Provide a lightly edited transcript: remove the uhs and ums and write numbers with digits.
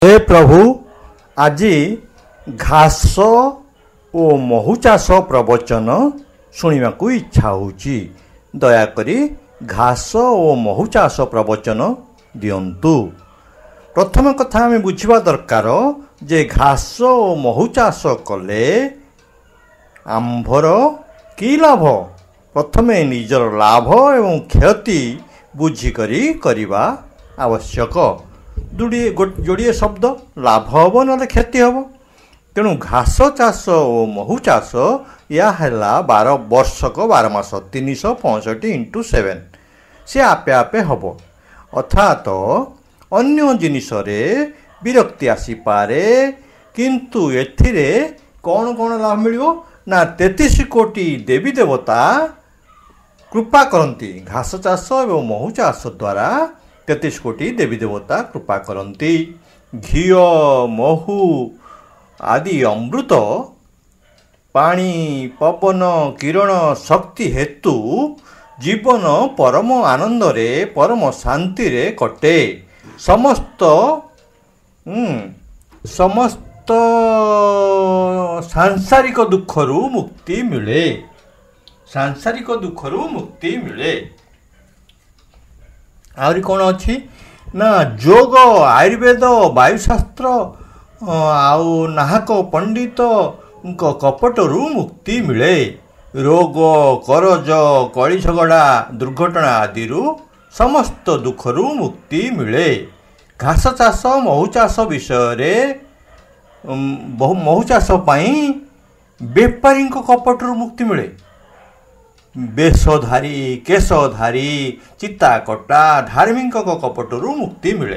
हे प्रभु आज घास ओ महु चाष प्रवचन शुणा इच्छा होची दयाकरी घास ओ महु चाष प्रवचन दियंतु। प्रथम कथा आम बुझा दरकार जे घास ओ महु चाष कले आंभर की लाभ प्रथमे निजर लाभ एवं क्षति बुझिकरी करवा आवश्यक। जोड़े शब्द लाभ हम ना क्षति हम तेणु घास चाष और महु चाष या 12 वर्षक 12 मास 365 सी आपे आपे हम अर्थात अन्य जिनिस विरक्ति आसीपे किंतु एथिरे कौन कौन लाभ मिलियो ना 33 कोटी देवी देवता कृपा करती। घास चाष एवं महु चाष द्वारा 33 कोटी देवी देवता कृपा करती। घी महु आदि अमृत पानी पवन किरण शक्ति हेतु जीवन परम आनंद रे परम शांति रे कटे। समस्त सांसारिक दुखरु मुक्ति मिले। सांसारिक दुखरु मुक्ति मिले। आहरी कौन अच्छी ना योग आयुर्वेद वायुशास्त्र आउ नाहक पंडित कपटरू मुक्ति मिले। रोग करज कली झगड़ा दुर्घटना आदि समस्त दुखरू मुक्ति मिले। घास चाष महु चाष विषय महु चाष बेपारी कपटरू मुक्ति मिले। बेशधारी केशधारी चिता कटा धार्मिक कपटरू मुक्ति मिले।